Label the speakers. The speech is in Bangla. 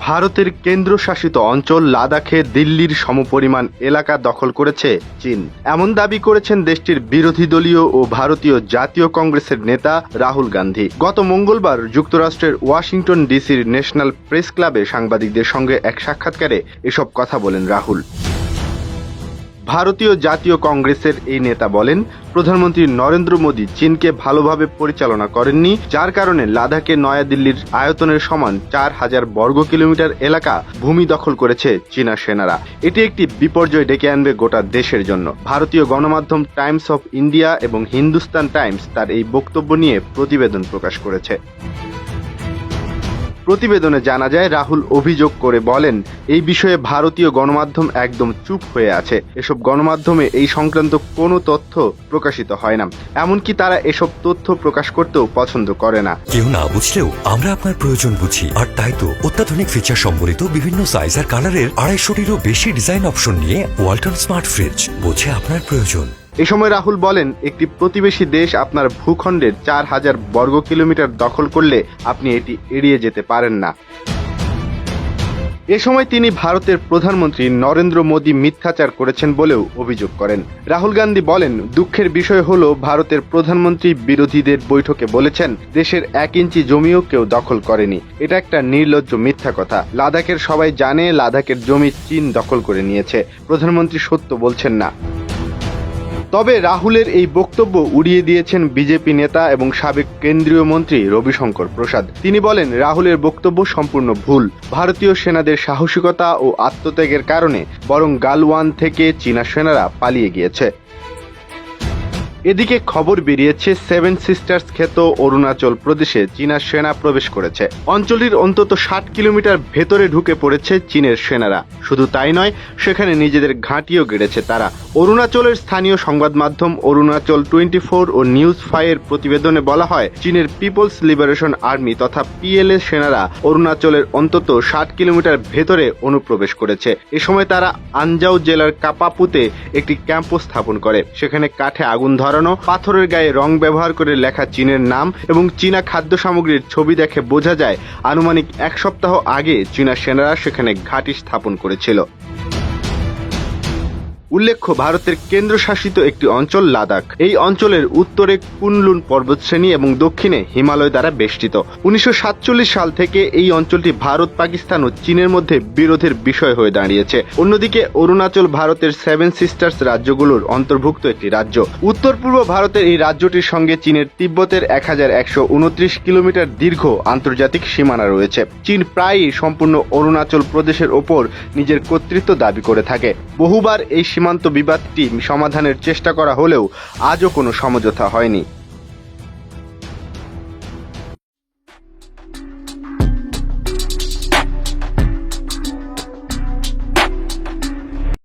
Speaker 1: ভারতের কেন্দ্রশাসিত অঞ্চল লাদাখে দিল্লির সমপরিমাণ এলাকা দখল করেছে চীন, এমন দাবি করেছেন দেশটির বিরোধী দলীয় ও ভারতীয় জাতীয় কংগ্রেসের নেতা রাহুল গান্ধী। গত মঙ্গলবার যুক্তরাষ্ট্রের ওয়াশিংটন ডিসির ন্যাশনাল প্রেস ক্লাবে সাংবাদিকদের সঙ্গে এক সাক্ষাৎকারে এসব কথা বলেন রাহুল। ভারতীয় জাতীয় কংগ্রেসের এই নেতা বলেন, প্রধানমন্ত্রী নরেন্দ্র মোদী চীনকে ভালোভাবে পরিচালনা করেননি, যার কারণে লাদাখে নয়াদিল্লির আয়তনের সমান 4000 বর্গ কিলোমিটার এলাকা ভূমি দখল করেছে চীনা সেনারা। এটি একটি বিপর্যয় ডেকে আনবে গোটা দেশের জন্য। ভারতীয় গণমাধ্যম টাইমস অফ ইন্ডিয়া এবং হিন্দুস্তান টাইমস তার এই বক্তব্য নিয়ে প্রতিবেদন প্রকাশ করেছে। প্রতিবেদনে জানা যায়, রাহুল অভিযোগ করে বলেন, এই বিষয়ে ভারতীয় গণমাধ্যম একদম চুপ হয়ে আছে। এসব গণমাধ্যমে এই সংক্রান্ত কোনো তথ্য প্রকাশিত হয় না, এমনকি তারা এসব তথ্য প্রকাশ করতেও পছন্দ করে না।
Speaker 2: কেউ না বুঝলেও আমরা আপনার প্রয়োজন বুঝি, আর তাই তো অত্যাধুনিক ফিচার সম্বলিত বিভিন্ন সাইজ আর কালারের 250-টিরও বেশি ডিজাইন অপশন নিয়ে ওয়ালটন স্মার্ট ফ্রিজ বোঝে আপনার প্রয়োজন।
Speaker 1: এ সময় রাহুল বলেন, একটি প্রতিবেশী দেশ আপনার ভূখণ্ডের 4000 বর্গ কিলোমিটার দখল করলে আপনি এটি এড়িয়ে যেতে পারেন না। এ সময় তিনি ভারতের প্রধানমন্ত্রী নরেন্দ্র মোদী মিথ্যাচার করেছেন বলেও অভিযোগ করেন। রাহুল গান্ধী বলেন, দুঃখের বিষয় হলো ভারতের প্রধানমন্ত্রী বিরোধীদের বৈঠকে বলেছেন দেশের 1 ইঞ্চি জমিও কেউ দখল করেনি। এটা একটা নির্লজ্জ মিথ্যা কথা। লাদাখের সবাই জানে লাদাখের জমি চীন দখল করে নিয়েছে। প্রধানমন্ত্রী সত্য বলছেন না। তবে রাহুলের এই বক্তব্য উড়িয়ে দিয়েছেন বিজেপি নেতা এবং সাবেক কেন্দ্রীয় মন্ত্রী রবিশঙ্কর প্রসাদ। তিনি বলেন, রাহুলের বক্তব্য সম্পূর্ণ ভুল। ভারতীয় সেনাদের সাহসিকতা ও আত্মত্যাগের কারণে বরং গালওয়ান থেকে চীনা সেনারা পালিয়ে গিয়েছে। এদিকে খবর বেরিয়েছে, 7 সিস্টার্স খ্যাত অরুণাচল প্রদেশে চীনা সেনা প্রবেশ করেছে। অঞ্চলটির অন্তত 60 কিলোমিটার ভেতরে ঢুকে পড়েছে চীনের সেনারা। শুধু তাই নয়, সেখানে নিজেদের ঘাঁটিও গেড়েছে তারা। অরুণাচলের স্থানীয় সংবাদ মাধ্যম অরুণাচল 24 ও নিউজ 5 এর প্রতিবেদনে বলা হয়, চীনের পিপলস লিবারেশন আর্মি তথা পিএলএ সেনারা অরুণাচলের অন্তত 60 কিলোমিটার ভেতরে অনুপ্রবেশ করেছে। এ সময় তারা আনজাও জেলার কাপাপুতে একটি ক্যাম্পও স্থাপন করে। সেখানে কাঠে আগুন ধরানো, পাথরের গায়ে রং ব্যবহার করে লেখা চীনের নাম এবং চীনা খাদ্য সামগ্রীর ছবি দেখে বোঝা যায় আনুমানিক 1 সপ্তাহ আগে চীনা সেনারা সেখানে ঘাঁটি স্থাপন করেছিল। উল্লেখ্য, ভারতের কেন্দ্রশাসিত একটি অঞ্চল লাদাখ। এই অঞ্চলের উত্তরে কুনলুন পর্বতশ্রেণী এবং দক্ষিণে হিমালয় দ্বারা বেষ্টিত। 1947 সাল থেকে এই অঞ্চলটি ভারত, পাকিস্তান ও চীনের মধ্যে বিরোধের বিষয় হয়ে দাঁড়িয়েছে। অন্যদিকে অরুণাচল ভারতের 7 সিস্টার্স রাজ্যগুলোর অন্তর্ভুক্ত একটি রাজ্য। উত্তর পূর্ব ভারতের এই রাজ্যটির সঙ্গে চীনের তিব্বতের 1129 কিলোমিটার দীর্ঘ আন্তর্জাতিক সীমানা রয়েছে। চীন প্রায়ই সম্পূর্ণ অরুণাচল প্রদেশের ওপর নিজের কর্তৃত্ব দাবি করে থাকে। বহুবার এই সীমান্ত বিবাদটি সমাধানের চেষ্টা করা হলেও আজও কোনো সমঝোতা হয়নি।